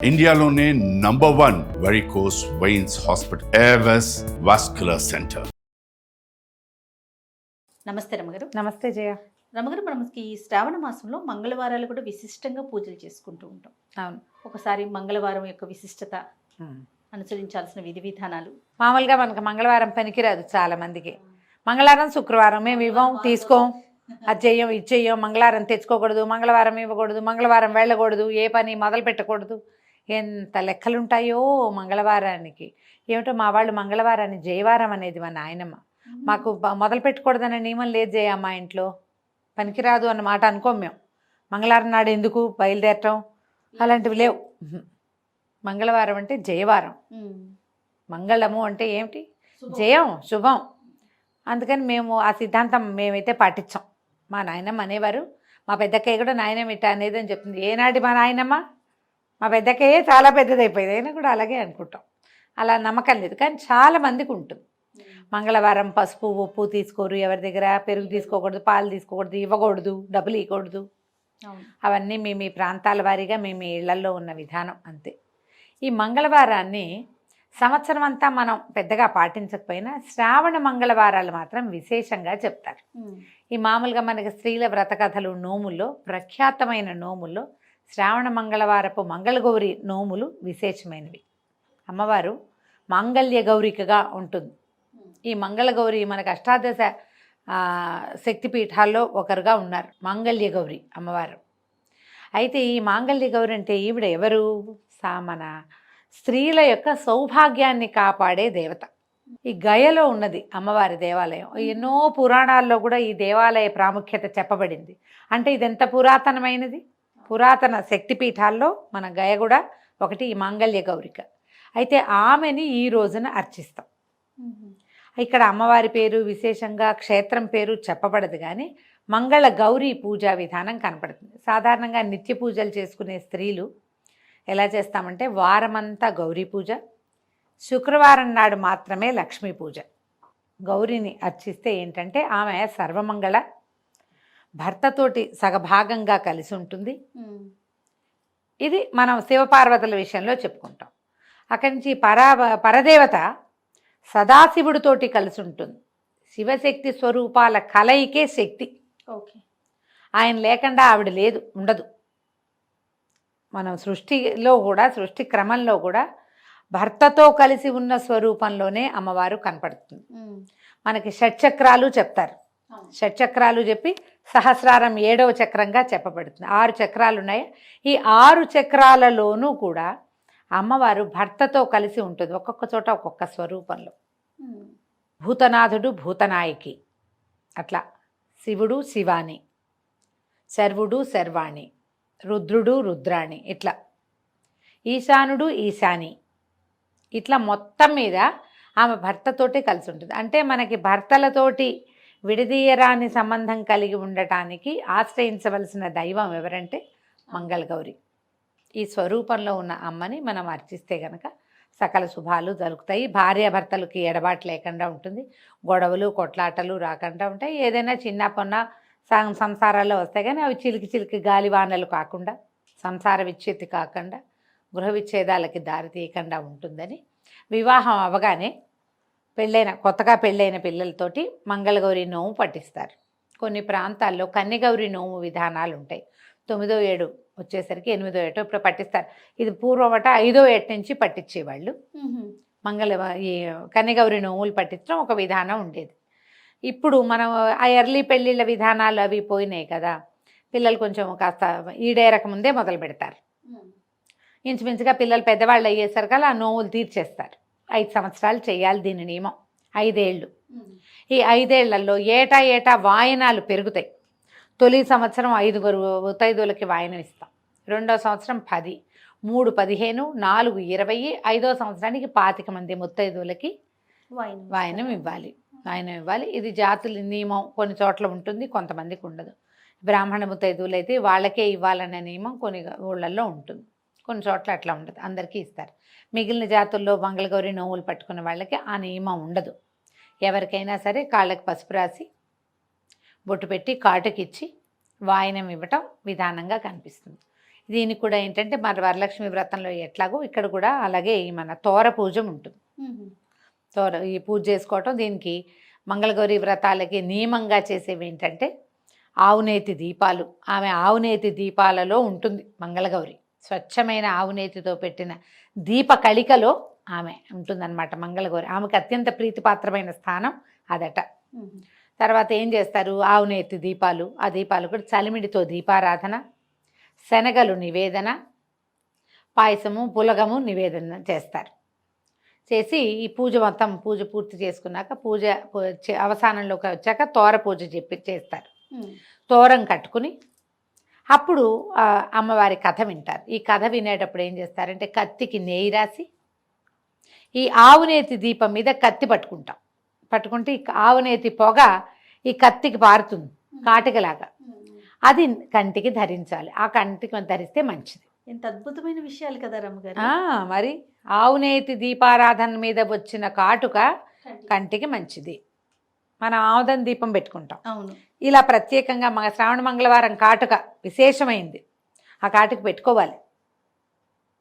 ఇండియాలోనే #1 varicose veins hospital Avis vascular centre. నమస్తే రమగారు. నమస్తే జయ. రమగారు, మనకి ఈ శ్రావణ మాసంలో మంగళవారాలు కూడా విశిష్టంగా పూజలు చేసుకుంటూ ఉంటాం. అవును. ఒకసారి మంగళవారం యొక్క విశిష్టత, అనుసరించాల్సిన విధి విధానాలు. మామూలుగా మనకు మంగళవారం పనికిరాదు చాలా మందికి. మంగళవారం శుక్రవారం మేము ఇవ్వం, తీసుకోం, అది చెయ్యం, ఇది చెయ్యం, మంగళవారం తెచ్చుకోకూడదు, మంగళవారం ఇవ్వకూడదు, మంగళవారం వెళ్ళకూడదు, ఏ పని మొదలు పెట్టకూడదు, ఎంత లెక్కలుంటాయో మంగళవారానికి. ఏమిటో మా వాళ్ళు మంగళవారాన్ని జయవారం అనేది మా నాయనమ్మ. మాకు మొదలు పెట్టకూడదనే నియమం లేదు జయ. మా ఇంట్లో పనికిరాదు అన్నమాట అనుకోం మేము. మంగళవారం నాడు ఎందుకు బయలుదేరటం అలాంటివి లేవు. మంగళవారం అంటే జయవారం. మంగళము అంటే ఏమిటి? జయం, శుభం. అందుకని మేము ఆ సిద్ధాంతం మేమైతే పాటించాం. మా నాయనమ్మ అనేవారు, మా పెద్దక్కయ్య కూడా నాయనమ్మ ఇట్ట అనేది అని చెప్తుంది. ఏనాటి మా నాయనమ్మ? మా పెద్దక్కయ్యే చాలా పెద్దదైపోయింది, అయినా కూడా అలాగే అనుకుంటాం. అలా నమ్మకం లేదు, కానీ చాలా మందికి ఉంటుంది. మంగళవారం పసుపు ఉప్పు తీసుకోరు, ఎవరి దగ్గర పెరుగు తీసుకోకూడదు, పాలు తీసుకోకూడదు, ఇవ్వకూడదు, డబ్బులు ఇవ్వకూడదు. అవన్నీ మేము ఈ ప్రాంతాల వారీగా మేము ఇళ్లల్లో ఉన్న విధానం అంతే. ఈ మంగళవారాన్ని సంవత్సరం అంతా మనం పెద్దగా పాటించకపోయినా శ్రావణ మంగళవారాలు మాత్రం విశేషంగా చెప్తారు. ఈ మామూలుగా మనకి స్త్రీల వ్రత కథలు, నోముల్లో ప్రఖ్యాతమైన నోముల్లో శ్రావణ మంగళవారపు మంగళగౌరి నోములు విశేషమైనవి. అమ్మవారు మాంగళ్య గౌరికగా ఉంటుంది. ఈ మంగళగౌరి మనకు అష్టాదశ శక్తిపీఠాల్లో ఒకరుగా ఉన్నారు మాంగళ్య గౌరి అమ్మవారు. అయితే ఈ మాంగళ్య గౌరి అంటే ఈవిడ ఎవరు? మన స్త్రీల యొక్క సౌభాగ్యాన్ని కాపాడే దేవత. ఈ గయలో ఉన్నది అమ్మవారి దేవాలయం. ఎన్నో పురాణాల్లో కూడా ఈ దేవాలయ ప్రాముఖ్యత చెప్పబడింది. అంటే ఇది ఎంత పురాతనమైనది. పురాతన శక్తిపీఠాల్లో మన గయ కూడా ఒకటి, ఈ మాంగళ్య గౌరిక. అయితే ఆమెని ఈ రోజున అర్చిస్తాం. ఇక్కడ అమ్మవారి పేరు విశేషంగా, క్షేత్రం పేరు చెప్పబడదు, కానీ మంగళ గౌరీ పూజా విధానం కనపడుతుంది. సాధారణంగా నిత్య పూజలు చేసుకునే స్త్రీలు ఎలా చేస్తామంటే వారమంతా గౌరీ పూజ, శుక్రవారం నాడు మాత్రమే లక్ష్మీ పూజ. గౌరీని అర్చిస్తే ఏంటంటే ఆమె సర్వమంగళ, భర్తతోటి సగభాగంగా కలిసి ఉంటుంది. ఇది మనం శివపార్వతుల విషయంలో చెప్పుకుంటాం. అక్కడి నుంచి పరదేవత సదాశివుడితోటి కలిసి ఉంటుంది. శివశక్తి స్వరూపాల కలయికే శక్తి. ఆయన లేకుండా ఆవిడ లేదు, ఉండదు. మనం సృష్టిలో కూడా, సృష్టి క్రమంలో కూడా భర్తతో కలిసి ఉన్న స్వరూపంలోనే అమ్మవారు కనపడుతుంది. మనకి షట్చక్రాలు చెప్తారు. షట్చక్రాలు చెప్పి సహస్రారం 7వ చక్రంగా చెప్పబడుతుంది. 6 చక్రాలు ఉన్నాయి. ఈ 6 చక్రాలలోనూ కూడా అమ్మవారు భర్తతో కలిసి ఉంటుంది, ఒక్కొక్క చోట ఒక్కొక్క స్వరూపంలో. భూతనాథుడు భూతనాయకి, అట్లా శివుడు శివాని, శర్వుడు శర్వాణి, రుద్రుడు రుద్రాణి, ఇట్లా ఈశానుడు ఈశాని, ఇట్లా మొత్తం మీద ఆమె భర్తతోటి కలిసి ఉంటుంది. అంటే మనకి భర్తలతోటి విడదీయరాని సంబంధం కలిగి ఉండటానికి ఆశ్రయించవలసిన దైవం ఎవరంటే మంగళగౌరి. ఈ స్వరూపంలో ఉన్న అమ్మని మనం అర్చిస్తే గనక సకల శుభాలు జరుగుతాయి. భార్యాభర్తలకి ఎడబాటు లేకుండా ఉంటుంది, గొడవలు కొట్లాటలు రాకుండా ఉంటాయి. ఏదైనా చిన్న పొన్న సంసారాల్లో వస్తాయి, కానీ అవి చిలికి చిలికి గాలివానలు కాకుండా, సంసార విచ్ఛేది కాకుండా, గృహ విచ్ఛేదాలకి దారి తీయకుండా ఉంటుందని వివాహం అవగానే కొత్తగా పెళ్ళైన పిల్లలతోటి మంగళగౌరి నోము పట్టిస్తారు. కొన్ని ప్రాంతాల్లో కన్యగౌరి నోము విధానాలు ఉంటాయి. 9వ ఏడు వచ్చేసరికి 8వ ఏటో ఇప్పుడు పట్టిస్తారు. ఇది పూర్వమట 5వ ఏట నుంచి పట్టించేవాళ్ళు. ఈ కన్యగౌరి నోములు పట్టించడం ఒక విధానం ఉండేది. ఇప్పుడు మనం ఆ ఎర్లీ పెళ్ళిళ్ళ విధానాలు అవి పోయినాయి కదా, పిల్లలు కొంచెం కాస్త ఈడేరక ముందే మొదలు పెడతారు. ఇంచుమించుగా పిల్లలు పెద్దవాళ్ళు అయ్యేసరికి ఆ నోవులు తీర్చేస్తారు. 5 సంవత్సరాలు చేయాలి దీని నియమం, 5 ఏళ్ళు. ఈ 5 ఏళ్లలో ఏటా వాయనాలు పెరుగుతాయి. తొలి సంవత్సరం 5 ముత్తైదువులకి వాయనం ఇస్తాం, 2వ సంవత్సరం 10, 3 15, 4 20, 5వ సంవత్సరానికి 25 మంది ముత్తైదువులకి వాయనం ఇవ్వాలి. ఇది జాతుల నియమం. కొన్ని చోట్ల ఉంటుంది, కొంతమందికి ఉండదు. బ్రాహ్మణ ముత్తైదువులు అయితే వాళ్ళకే ఇవ్వాలనే నియమం కొన్ని ఊళ్ళల్లో ఉంటుంది, కొన్ని చోట్ల అట్లా ఉండదు, అందరికీ ఇస్తారు. మిగిలిన జాతుల్లో మంగళగౌరి నోములు పట్టుకున్న వాళ్ళకి ఆ నియమం ఉండదు. ఎవరికైనా సరే కాళ్ళకి పసుపు రాసి బొట్టు పెట్టి కాటుకిచ్చి వాయనం ఇవ్వటం విధానంగా కనిపిస్తుంది. దీనికి కూడా ఏంటంటే మన వరలక్ష్మి వ్రతంలో ఎట్లాగో ఇక్కడ కూడా అలాగే ఈ మన తోర పూజ ఉంటుంది. ఈ పూజ చేసుకోవటం, దీనికి మంగళగౌరి వ్రతాలకి నియమంగా చేసేవి ఏంటంటే ఆవునేతి దీపాలు. ఆమె ఆవునేతి దీపాలలో ఉంటుంది మంగళగౌరి. స్వచ్ఛమైన ఆవునేతితో పెట్టిన దీప కళికలో ఆమె ఉంటుందన్నమాట మంగళగౌరి. ఆమెకు అత్యంత ప్రీతిపాత్రమైన స్థానం అదట. తర్వాత ఏం చేస్తారు, ఆవునేతి దీపాలు, ఆ దీపాలు కూడా చలిమిడితో దీపారాధన, శనగలు నివేదన, పాయసము పులగము నివేదన చేస్తారు. చేసి ఈ పూజ మొత్తం పూజ పూర్తి చేసుకున్నాక పూజ అవసానంలోకి వచ్చాక తోర పూజ చేస్తారు. తోరం కట్టుకుని అప్పుడు అమ్మవారి కథ వింటారు. ఈ కథ వినేటప్పుడు ఏం చేస్తారంటే కత్తికి నెయ్యి రాసి ఈ ఆవునేతి దీపం మీద కత్తి పట్టుకుంటే ఈ ఆవునేతి పొగ ఈ కత్తికి పారుతుంది కాటికలాగా. అది కంటికి ధరించాలి. ఆ కంటికి ధరిస్తే మంచిది. ఎంత అద్భుతమైన విషయాలు కదా రమ్మగారు. మరి ఆవునేతి దీపారాధన మీద వచ్చిన కాటుక కంటికి మంచిది. మనం ఆముదం దీపం పెట్టుకుంటాం. అవును. ఇలా ప్రత్యేకంగా శ్రావణ మంగళవారం కాటుక విశేషమైంది. ఆ కాటుక పెట్టుకోవాలి.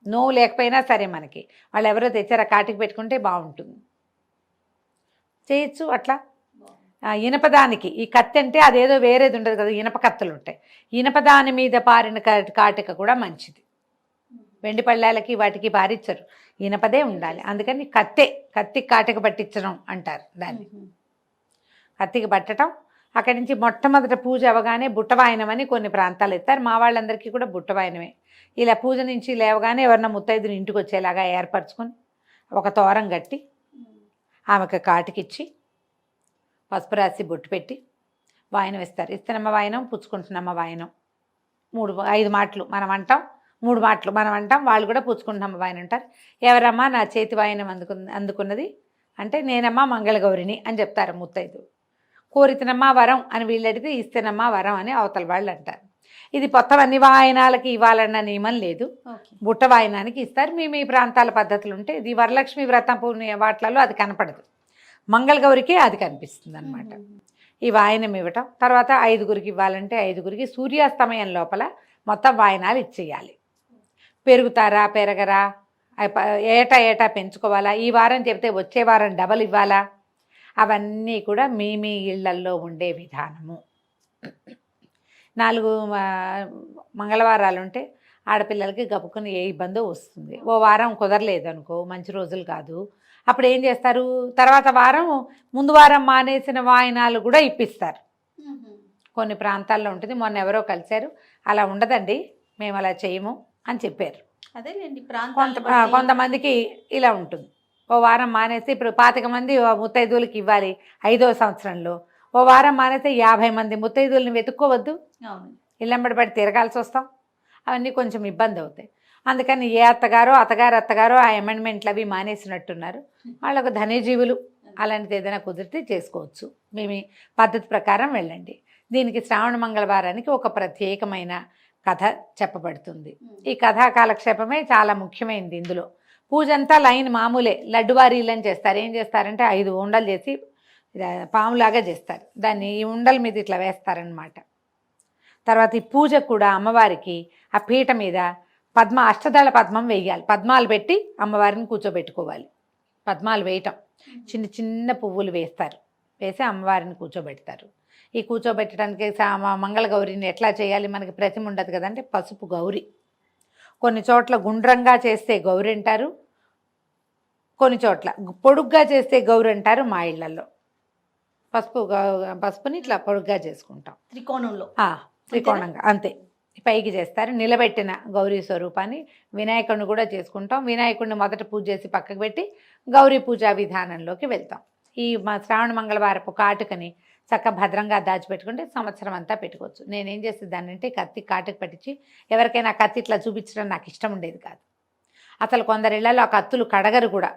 నోవు లేకపోయినా సరే మనకి వాళ్ళు ఎవరో తెచ్చారు ఆ కాటుక పెట్టుకుంటే బాగుంటుంది. చేయొచ్చు అట్లా. ఇనపదానికి ఈ కత్తి అంటే అదేదో వేరేది ఉండదు కదా, ఇనప కత్తులు ఉంటాయి. ఇనపదాని మీద పారిన కాటుక కూడా మంచిది. వెండి పళ్ళాలకి వాటికి పారిచ్చరు, ఇనపదే ఉండాలి. అందుకని కత్తి కాటుక పట్టించడం అంటారు దాన్ని. కత్తికి పట్టడం. అక్కడి నుంచి మొట్టమొదట పూజ అవగానే బుట్టవాయనం అని కొన్ని ప్రాంతాలు ఎత్తారు. మా వాళ్ళందరికీ కూడా బుట్టవాయనమే. ఇలా పూజ నుంచి లేవగానే ఎవరన్నా ముత్తైదుని ఇంటికి వచ్చేలాగా ఏర్పరచుకొని ఒక తోరం కట్టి ఆమెకు కాటుకిచ్చి పసుపు రాసి బొట్టు పెట్టి వాయనం ఇస్తారు. ఇస్తనమ్మ వాయనం, పుచ్చుకుంటున్నమ్మ వాయనం, 5 మాటలు మనం అంటాం, 3 మాటలు మనం అంటాం. వాళ్ళు కూడా పుచ్చుకుంటున్నమ్మ వాయనం అంటారు. ఎవరమ్మా నా చేతి వాయనం అందుకున్నది అంటే నేనమ్మా మంగళగౌరిని అని చెప్తారు ముత్తైదు. కోరితనమ్మా వరం అని వీళ్ళు అడిగితే ఇస్తేనమ్మా వరం అని అవతల వాళ్ళు అంటారు. ఇది మొత్తం అన్ని వాయనాలకి ఇవ్వాలన్న నియమం లేదు. బుట్ట వాయనానికి ఇస్తారు. మీ ప్రాంతాల పద్ధతులు ఉంటే ఇది వరలక్ష్మి వ్రతం వాటిలలో అది కనపడదు, మంగళగౌరికే అది కనిపిస్తుంది అనమాట. ఈ వాయనం ఇవ్వటం. తర్వాత 5గురికి ఇవ్వాలంటే 5గురికి సూర్యాస్తమయం లోపల మొత్తం వాయనాలు ఇచ్చేయాలి. పెరుగుతారా పెరగరా, ఏటా పెంచుకోవాలా, ఈ వారం చెప్తే వచ్చే వారం డబల్ ఇవ్వాలా, అవన్నీ కూడా మీ ఇళ్లల్లో ఉండే విధానము. 4 మంగళవారాలు ఉంటే ఆడపిల్లలకి గబుక్కుని ఏ ఇబ్బందో వస్తుంది. ఓ వారం కుదరలేదు అనుకో, మంచి రోజులు కాదు, అప్పుడు ఏం చేస్తారు, తర్వాత వారం ముందు వారం మానేసిన వాయినాలు కూడా ఇప్పిస్తారు. కొన్ని ప్రాంతాల్లో ఉంటుంది. మొన్న ఎవరో కలిశారు, అలా ఉండదండి మేము అలా చేయము అని చెప్పారు. అదేలేండి, కొంతమందికి ఇలా ఉంటుంది. ఓ వారం మానేస్తే ఇప్పుడు 25 మంది ముత్తైదువులకి ఇవ్వాలి 5వ సంవత్సరంలో, ఓ వారం మానేస్తే 50 మంది ముత్తైదువులని వెతుక్కోవద్దు, ఇళ్ళంబడి పడి తిరగాల్సి వస్తాం. అవన్నీ కొంచెం ఇబ్బంది అవుతాయి. అందుకని ఏ అత్తగారో ఆ అమెండ్మెంట్లు అవి మానేసినట్టున్నారు. వాళ్ళకు ధన్యజీవులు. అలాంటిది ఏదైనా కుదిరితే చేసుకోవచ్చు. మేము పద్ధతి ప్రకారం వెళ్ళండి. దీనికి శ్రావణ మంగళవారానికి ఒక ప్రత్యేకమైన కథ చెప్పబడుతుంది. ఈ కథా కాలక్షేపమే చాలా ముఖ్యమైనది. ఇందులో పూజ అంతా లైన్ మామూలే, లడ్డువారీలని చేస్తారు. ఏం చేస్తారంటే 5 ఉండలు చేసి పాములాగా చేస్తారు. దాన్ని ఈ ఉండల మీద ఇట్లా వేస్తారనమాట. తర్వాత ఈ పూజ కూడా అమ్మవారికి ఆ పీట మీద అష్టదళ పద్మం వేయాలి. పద్మాలు పెట్టి అమ్మవారిని కూర్చోబెట్టుకోవాలి. పద్మాలు వేయటం, చిన్న చిన్న పువ్వులు వేస్తారు, వేసి అమ్మవారిని కూర్చోబెడతారు. ఈ కూర్చోబెట్టడానికి మంగళగౌరిని ఎట్లా చేయాలి, మనకి ప్రతిమ ఉండదు కదంటే పసుపు గౌరి. కొన్ని చోట్ల గుండ్రంగా చేస్తే గౌరి అంటారు, కొన్ని చోట్ల పొడుగ్గా చేస్తే గౌరి అంటారు. మా ఇళ్లలో పసుపుని ఇట్లా పొడుగ్గా చేసుకుంటాం, త్రికోణంగా అంతే పైకి చేస్తారు. నిలబెట్టిన గౌరీ స్వరూపాన్ని వినాయకుడిని కూడా చేసుకుంటాం. వినాయకుడిని మొదట పూజ చేసి పక్కకు పెట్టి గౌరీ పూజా విధానంలోకి వెళ్తాం. ఈ శ్రావణ మంగళవారపు కాటుకని చక్కగా భద్రంగా దాచిపెట్టుకుంటే సంవత్సరం అంతా పెట్టుకోవచ్చు. నేనేం చేసేదాన్ని అంటే కత్తి కాటుకు పట్టించి ఎవరికైనా కత్తి ఇట్లా చూపించడం నాకు ఇష్టం ఉండేది కాదు. అసలు కొందరిళ్లలో ఆ కత్తులు కడగరు కూడా.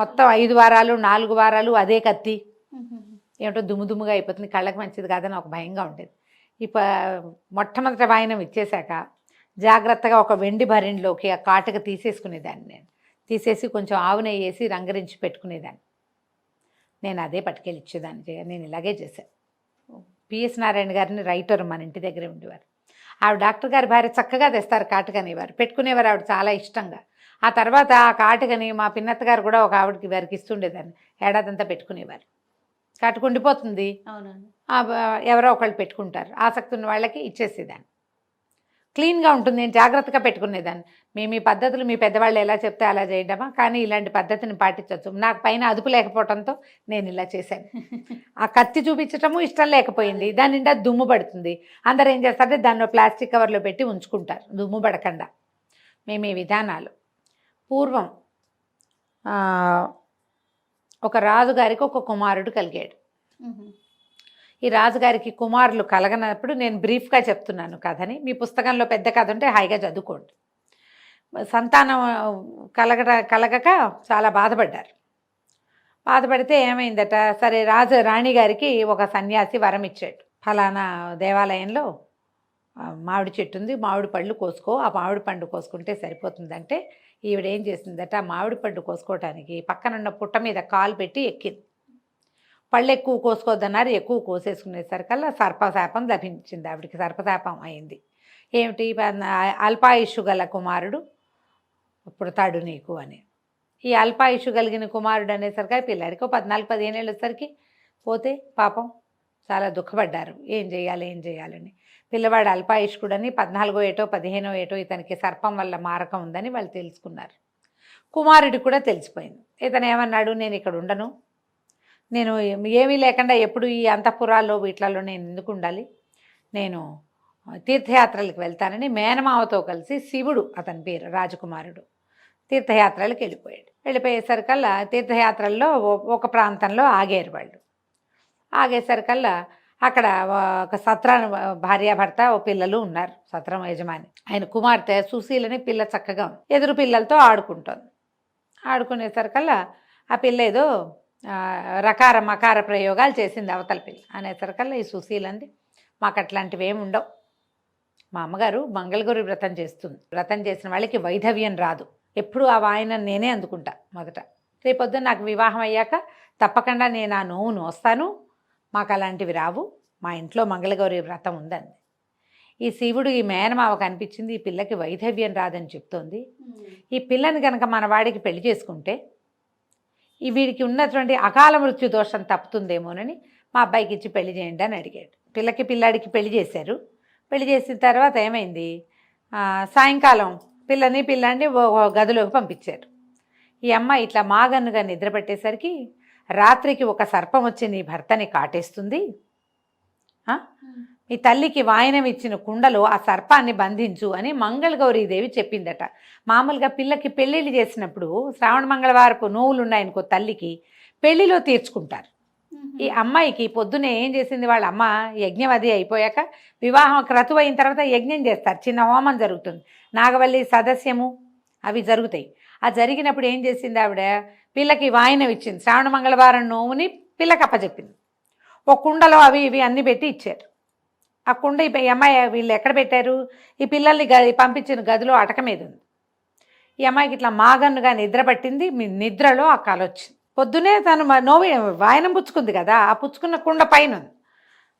మొత్తం 5 వారాలు 4 వారాలు అదే కత్తి ఏమిటో దుమ్ముగా అయిపోతుంది, కళ్ళకి మంచిది కాదని ఒక భయంగా ఉండేది. మొట్టమొదటి వాయనం ఇచ్చేశాక జాగ్రత్తగా ఒక వెండి భరిణిలోకి ఆ కాటుక తీసేసుకునేదాన్ని. నేను తీసేసి కొంచెం ఆవు నెయ్యి వేసి రంగరించి పెట్టుకునేదాన్ని. నేను అదే పట్టుకెళ్ళి ఇచ్చేదాన్ని. నేను ఇలాగే చేశాను. పిఎస్ నారాయణ గారిని రైటర్ మన ఇంటి దగ్గరే ఉండేవారు. ఆవిడ డాక్టర్ గారి భార్య చక్కగా తెస్తారు కాటుకనేవారు, పెట్టుకునేవారు ఆవిడ చాలా ఇష్టంగా. ఆ తర్వాత ఆ కాటుకని మా పిన్నత్త గారు కూడా ఒక ఆవిడకి వారికి ఇస్తుండేదాన్ని, ఏడాదంతా పెట్టుకునేవారు. కాటుక ఉండిపోతుంది, అవునండి. ఎవరో ఒకళ్ళు పెట్టుకుంటారు, ఆసక్తి ఉన్న వాళ్ళకి ఇచ్చేసేదాన్ని. క్లీన్గా ఉంటుంది, నేను జాగ్రత్తగా పెట్టుకునేదాన్ని. మేము ఈ పద్ధతులు మీ పెద్దవాళ్ళు ఎలా చెప్తే అలా చేయడమా, కానీ ఇలాంటి పద్ధతిని పాటించవచ్చు. నాకు పైన అదుపు లేకపోవడంతో నేను ఇలా చేశాను. ఆ కత్తి చూపించటము ఇష్టం లేకపోయింది, దాని నిండా దుమ్ము పడుతుంది. అందరు ఏం చేస్తారంటే దాన్ని ప్లాస్టిక్ కవర్లో పెట్టి ఉంచుకుంటారు దుమ్ము పడకుండా. మేము ఈ విధానాలు పూర్వం ఒక రాజుగారికి ఒక కుమారుడు కలిగాడు. ఈ రాజుగారికి కుమారులు కలగనప్పుడు నేను బ్రీఫ్గా చెప్తున్నాను కథని, మీ పుస్తకంలో పెద్ద కథ ఉంటే హాయిగా చదువుకోండి. సంతానం కలగక చాలా బాధపడ్డారు. బాధపడితే ఏమైందట, సరే రాణి గారికి ఒక సన్యాసి వరం ఇచ్చాడు, ఫలానా దేవాలయంలో మామిడి చెట్టు ఉంది, మామిడి పళ్ళు కోసుకో, ఆ మామిడి పండు కోసుకుంటే సరిపోతుందంటే ఈవిడ ఏం చేసిందట, ఆ మామిడి పండు కోసుకోవటానికి పక్కనున్న పుట్ట మీద కాలు పెట్టి ఎక్కింది. పళ్ళు ఎక్కువ కోసుకోవద్దన్నారు, ఎక్కువ కోసేసుకునేసరికల్లా సర్పశాపం లభించింది ఆవిడికి, సర్పశాపం అయింది. ఏమిటి, అల్పాయుషు గల కుమారుడు పుడతాడు నీకు అని. ఈ అల్పాయుషు కలిగిన కుమారుడు అనేసరికి పిల్లాడికి 14-15 ఏళ్ళు వచ్చేసరికి పోతే పాపం చాలా దుఃఖపడ్డారు, ఏం చేయాలని. పిల్లవాడు అల్పాయుష్కుడని 14 ఏటో 15 ఏటో ఇతనికి సర్పం వల్ల మారకం ఉందని వాళ్ళు తెలుసుకున్నారు. కుమారుడికి కూడా తెలిసిపోయింది. ఇతను ఏమన్నాడు, నేను ఇక్కడ ఉండను, నేను ఏమీ లేకుండా ఎప్పుడు ఈ అంతఃపురాల్లో వీటిలలో నేను ఎందుకు ఉండాలి, నేను తీర్థయాత్రలకు వెళ్తానని మేనమావతో కలిసి, శివుడు అతని పేరు, రాజకుమారుడు, తీర్థయాత్రలకు వెళ్ళిపోయేసరికల్లా తీర్థయాత్రల్లో ఒక ప్రాంతంలో ఆగారు వాళ్ళు. ఆగేసరికల్లా అక్కడ ఒక సత్రం భార్యాభర్త ఓ పిల్లలు ఉన్నారు, సత్రం యజమాని. ఆయన కుమార్తె సుశీలని పిల్ల చక్కగా ఎదురు పిల్లలతో ఆడుకునేసరికల్లా ఆ పిల్ల ఏదో రకార మకార ప్రయోగాలు చేసింది అవతల పిల్ల. అనేసరికల్లా ఈ సుశీలంది, మాకు అట్లాంటివి ఏమి ఉండవు, మా అమ్మగారు మంగళగౌరి వ్రతం చేస్తుంది, వ్రతం చేసిన వాళ్ళకి వైధవ్యం రాదు, ఎప్పుడు ఆ వాయన నేనే అందుకుంటా మొదట, రేపొద్దున నాకు వివాహం అయ్యాక తప్పకుండా నేను ఆ నోవు నోస్తాను, మాకు అలాంటివి రావు, మా ఇంట్లో మంగళగౌరి వ్రతం ఉందండి. ఈ శివుడు ఈ మేనమావ కనిపించింది, ఈ పిల్లకి వైధవ్యం రాదని చెప్తోంది, ఈ పిల్లని కనుక మన వాడికి పెళ్లి చేసుకుంటే ఈ వీడికి ఉన్నటువంటి అకాల మృత్యు దోషం తప్పుతుందేమోనని మా అబ్బాయికి ఇచ్చి పెళ్లి చేయండి అని అడిగాడు. పిల్లాడికి పెళ్లి చేశారు. పెళ్లి చేసిన తర్వాత ఏమైంది, సాయంకాలం పిల్లాడిని గదిలోకి పంపించారు. ఈ అమ్మాయి ఇట్లా మాగన్నుగా నిద్రపట్టేసరికి రాత్రికి ఒక సర్పం వచ్చి నీ భర్తని కాటేస్తుంది, మీ తల్లికి వాయనం ఇచ్చిన కుండలో ఆ సర్పాన్ని బంధించు అని మంగళగౌరీదేవి చెప్పిందట. మామూలుగా పిల్లకి పెళ్ళిళ్ళు చేసినప్పుడు శ్రావణ మంగళవారపు నోవులు ఉన్నాయనుకో తల్లికి, పెళ్లిలో తీర్చుకుంటారు. ఈ అమ్మాయికి పొద్దునే ఏం చేసింది, వాళ్ళ అమ్మ యజ్ఞం అది అయిపోయాక వివాహం క్రతువు అయిన తర్వాత యజ్ఞం చేస్తారు, చిన్న హోమం జరుగుతుంది, నాగవల్లి సదస్యము అవి జరుగుతాయి. ఆ జరిగినప్పుడు ఏం చేసింది ఆవిడ, పిల్లకి వాయనం ఇచ్చింది, శ్రావణ మంగళవారం నోవుని పిల్లకి అప్పచెప్పింది. ఒక కుండలో అవి ఇవి అన్నీ పెట్టి ఇచ్చారు. ఆ కుండ ఈ అమ్మాయి వీళ్ళు ఎక్కడ పెట్టారు, ఈ పిల్లల్ని పంపించిన గదిలో అటక మీద ఉంది. ఈ అమ్మాయికి ఇట్లా మాగన్నుగా నిద్ర పట్టింది, మీ నిద్రలో ఆ కల వచ్చింది. పొద్దునే తను వాయనం పుచ్చుకుంది కదా, ఆ పుచ్చుకున్న కుండ పైన ఉంది,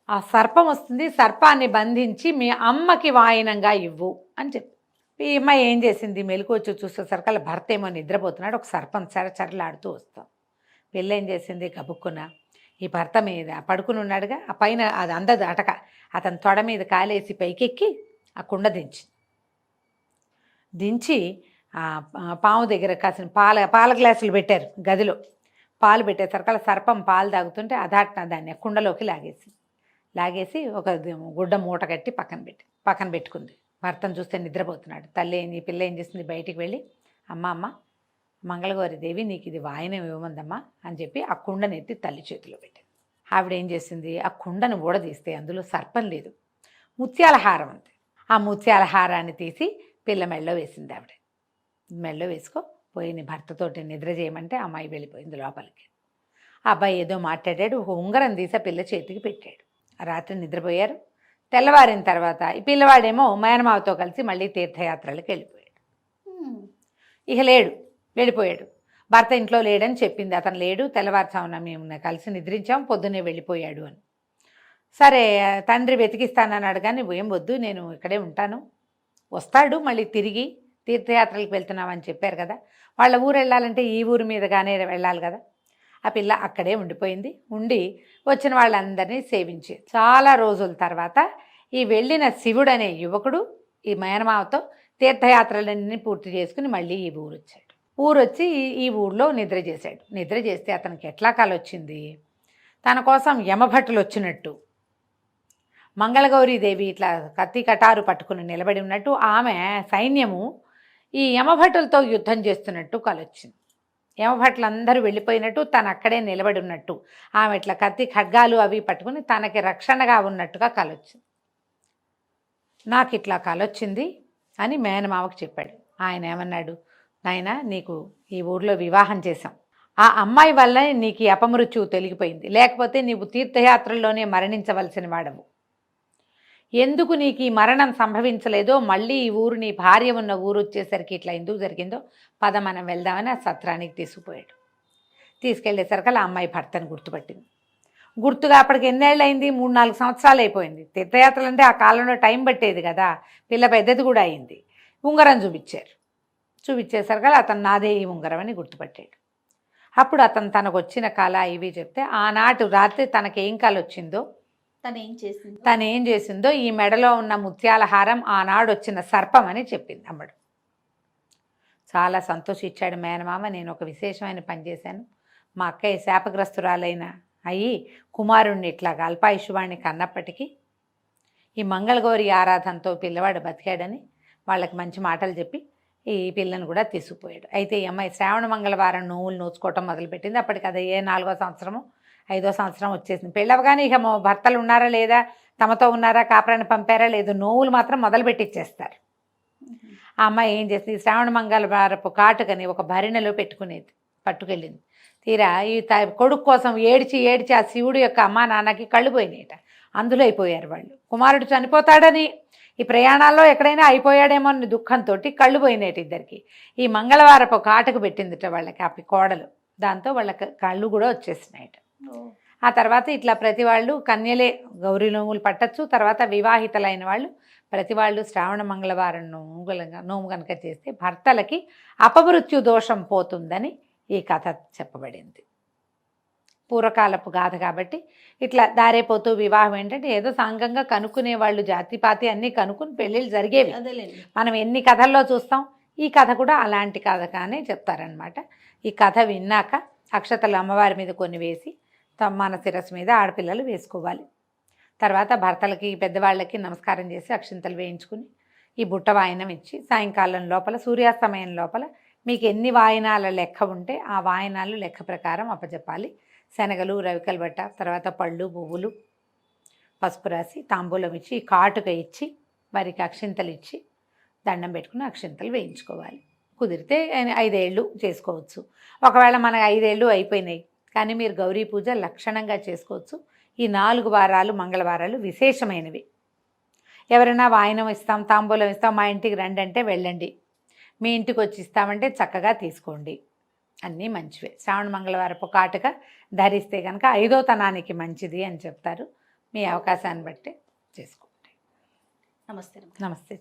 ఆ సర్పం వస్తుంది, సర్పాన్ని బంధించి మీ అమ్మకి వాయనంగా ఇవ్వు అని చెప్పి. ఈ అమ్మాయి ఏం చేసింది, మెలకు వచ్చి చూసేసరికి భర్త ఏమో నిద్రపోతున్నాడు, ఒక సర్పం చరచరలాడుతూ వస్తాం. పిల్ల ఏం చేసింది, గబుక్కున ఈ భర్త మీద పడుకుని ఉన్నాడుగా, ఆ పైన అది అందదు అటక, అతని తొడ మీద కాలేసి పైకెక్కి ఆ కుండ దించి ఆ పాము దగ్గర కాసిన పాల గ్లాసులు పెట్టారు గదిలో. పాలు పెట్టేసరికి సర్పం పాలు తాగుతుంటే అదాట్న దాన్ని కుండలోకి లాగేసి ఒక గుడ్డ మూట కట్టి పక్కన పెట్టుకుంది. భర్తను చూస్తే నిద్రపోతున్నాడు. తల్లి ఈ పిల్ల ఏం చేసింది, బయటికి వెళ్ళి అమ్మ మంగళగౌరి దేవి నీకు ఇది వాయనం ఇవ్వమందమ్మా అని చెప్పి ఆ కుండని ఎత్తి తల్లి చేతిలో పెట్టింది. ఆవిడ ఏం చేసింది, ఆ కుండను ఊడదీస్తే అందులో సర్పం లేదు, ముత్యాల హారం ఉంది. ఆ ముత్యాల హారాన్ని తీసి పిల్ల మెళ్ళో వేసింది. ఆవిడ మెళ్ళో వేసుకో పోయి నీ భర్తతోటి నిద్ర చేయమంటే అమ్మాయి వెళ్ళిపోయింది లోపలికి. ఆ అబ్బాయి ఏదో మాట్లాడాడు, ఒక ఉంగరం తీసి పిల్ల చేతికి పెట్టాడు. ఆ రాత్రి నిద్రపోయారు. తెల్లవారిన తర్వాత ఈ పిల్లవాడేమో మేనమావతో కలిసి మళ్ళీ తీర్థయాత్రలకు వెళ్ళిపోయాడు. ఇక వెళ్ళిపోయాడు. భర్త ఇంట్లో లేడని చెప్పింది, అతను లేడు, తెల్లవారుజామున మేము కలిసి నిద్రించాం, పొద్దున్నే వెళ్ళిపోయాడు అని. సరే తండ్రి వెతికిస్తానన్నాడు, కానీ ఏం వద్దు, నేను ఇక్కడే ఉంటాను, వస్తాడు మళ్ళీ తిరిగి, తీర్థయాత్రలకు వెళ్తున్నామని చెప్పారు కదా, వాళ్ళ ఊరు వెళ్ళాలంటే ఈ ఊరి మీదగానే వెళ్ళాలి కదా. ఆ పిల్ల అక్కడే ఉండిపోయింది. ఉండి వచ్చిన వాళ్ళందరినీ సేవించి చాలా రోజుల తర్వాత ఈ వెళ్ళిన శివుడు అనే యువకుడు ఈ మేనమావతో తీర్థయాత్రలన్నీ పూర్తి చేసుకుని మళ్ళీ ఈ ఊరు వచ్చాడు. ఊరొచ్చి ఈ ఊళ్ళో నిద్ర చేశాడు. నిద్ర చేస్తే అతనికి ఎట్లా కల వచ్చింది, తన కోసం యమభటులు వచ్చినట్టు, మంగళగౌరీదేవి ఇట్లా కత్తి కటారు పట్టుకుని నిలబడి ఉన్నట్టు, ఆమె సైన్యము ఈ యమభటులతో యుద్ధం చేస్తున్నట్టు కలొచ్చింది. యమభటులందరూ వెళ్ళిపోయినట్టు, తను అక్కడే నిలబడి ఉన్నట్టు, ఆమె ఇట్లా కత్తి ఖడ్గాలు అవి పట్టుకుని తనకి రక్షణగా ఉన్నట్టుగా కలొచ్చింది. నాకు ఇట్లా కలొచ్చింది అని మేనమావకు చెప్పాడు. ఆయన ఏమన్నాడు, నాయనా నీకు ఈ ఊర్లో వివాహం చేశాం, ఆ అమ్మాయి వల్ల నీకు ఈ అపమృత్యువు తొలగిపోయింది, లేకపోతే నీవు తీర్థయాత్రల్లోనే మరణించవలసిన వాడవు. ఎందుకు నీకు ఈ మరణం సంభవించలేదో, మళ్ళీ ఈ ఊరు నీ భార్య ఉన్న ఊరు వచ్చేసరికి ఇట్లా ఎందుకు జరిగిందో పద మనం వెళ్దామని ఆ సత్రానికి తీసుకుపోయాడు. తీసుకెళ్లేసరికి ఆ అమ్మాయి భర్తను గుర్తుపట్టింది. గుర్తుగా అప్పటికి ఎన్నేళ్ళు అయింది, 3-4 సంవత్సరాలు అయిపోయింది. తీర్థయాత్రలు అంటే ఆ కాలంలో టైం పట్టేది కదా, పిల్ల పెద్దది కూడా అయింది. ఉంగరం చూపించారు. చూపించేసరికి అతను నాదే ఈ ఉంగరం అని గుర్తుపట్టాడు. అప్పుడు అతను తనకు వచ్చిన కళ ఇవి చెప్తే, ఆనాటి రాత్రి తనకేం కళ వచ్చిందో, తనేం చేసిందో, ఈ మెడలో ఉన్న ముత్యాల హారం ఆనాడు వచ్చిన సర్పం అని చెప్పింది అమ్మడు. చాలా సంతోషించాడు మేనమామ. నేను ఒక విశేషమైన పని చేశాను, మా అక్కయ్య శాపగ్రస్తురాలైన అయ్యి కుమారుణ్ణి ఇట్లాగా అల్పాయుష్వాణ్ణి కన్నప్పటికీ ఈ మంగళగౌరి ఆరాధనతో పిల్లవాడు బతికాడని వాళ్ళకి మంచి మాటలు చెప్పి ఈ పిల్లను కూడా తీసుకుపోయాడు. అయితే ఈ అమ్మాయి శ్రావణ మంగళవారం నోవులు నోచుకోవటం మొదలుపెట్టింది. అప్పటికి అది 4వ సంవత్సరమో 5వ సంవత్సరం వచ్చేసింది. పెళ్ళవగానే ఇక భర్తలు ఉన్నారా లేదా, తమతో ఉన్నారా, కాపురాన్ని పంపారా లేదు, నోవులు మాత్రం మొదలుపెట్టిచ్చేస్తారు. ఆ అమ్మాయి ఏం చేసింది, శ్రావణ మంగళవారపు కాటుకని ఒక భరిణెలో పెట్టుకునేది, పట్టుకెళ్ళింది. తీరా ఈ కొడుకు కోసం ఏడ్చి ఏడ్చి ఆ శివుడు యొక్క అమ్మా నాన్నకి కళ్ళు పోయినాయట. అందులో అయిపోయారు వాళ్ళు. కుమారుడు చనిపోతాడని, ఈ ప్రయాణాల్లో ఎక్కడైనా అయిపోయాడేమో అని దుఃఖంతో కళ్ళు పోయినాయట ఇద్దరికి. ఈ మంగళవారపు కాటుకు పెట్టిందిట వాళ్ళకి ఆ కోడలు. దాంతో వాళ్ళకి కళ్ళు కూడా వచ్చేసినాయట. ఆ తర్వాత ఇట్లా ప్రతి వాళ్ళు కన్యలే గౌరీ నోములు పట్టచ్చు. తర్వాత వివాహితలైన వాళ్ళు ప్రతి వాళ్ళు శ్రావణ మంగళవారం నోము కనుక చేస్తే భర్తలకి అపమృత్యు దోషం పోతుందని ఈ కథ చెప్పబడింది. పూర్వకాలపు గాథ కాబట్టి ఇట్లా దారైపోతూ వివాహం ఏంటంటే ఏదో సాంగంగా కనుక్కునే వాళ్ళు, జాతిపాతి అన్నీ కనుక్కుని పెళ్ళిళ్ళు జరిగేవి. మనం ఎన్ని కథల్లో చూస్తాం, ఈ కథ కూడా అలాంటి కథ కానీ చెప్తారనమాట. ఈ కథ విన్నాక అక్షతలు అమ్మవారి మీద కొన్ని వేసి మన శిరస్సు మీద ఆడపిల్లలు వేసుకోవాలి. తర్వాత భర్తలకి పెద్దవాళ్ళకి నమస్కారం చేసి అక్షింతలు వేయించుకుని ఈ బుట్ట వాయనం ఇచ్చి సాయంకాలం లోపల సూర్యాస్తమయం లోపల మీకు ఎన్ని వాయనాల లెక్క ఉంటే ఆ వాయనాలు లెక్క ప్రకారం అప్పచెప్పాలి. శనగలు, రవికల బట్ట, తర్వాత పళ్ళు, పువ్వులు, పసుపు రాసి తాంబూలం ఇచ్చి కాటుక ఇచ్చి వారికి అక్షింతలు ఇచ్చి దండం పెట్టుకుని అక్షింతలు వేయించుకోవాలి. కుదిరితే 5 ఏళ్ళు చేసుకోవచ్చు. ఒకవేళ మనకు 5 ఏళ్ళు అయిపోయినాయి కానీ మీరు గౌరీ పూజ లక్షణంగా చేసుకోవచ్చు. ఈ 4 వారాలు మంగళవారాలు విశేషమైనవి. ఎవరైనా వాయనం ఇస్తాం, తాంబూలం ఇస్తాం, మా ఇంటికి రండి అంటే వెళ్ళండి, మీ ఇంటికి వచ్చి ఇస్తామంటే చక్కగా తీసుకోండి, అన్నీ మంచివే. శ్రావణ మంగళవారపు కాటుక ధరిస్తే కనుక 5వ తనానికి మంచిది అని చెప్తారు. మీ అవకాశాన్ని బట్టి చేసుకోండి. నమస్తే. నమస్తే.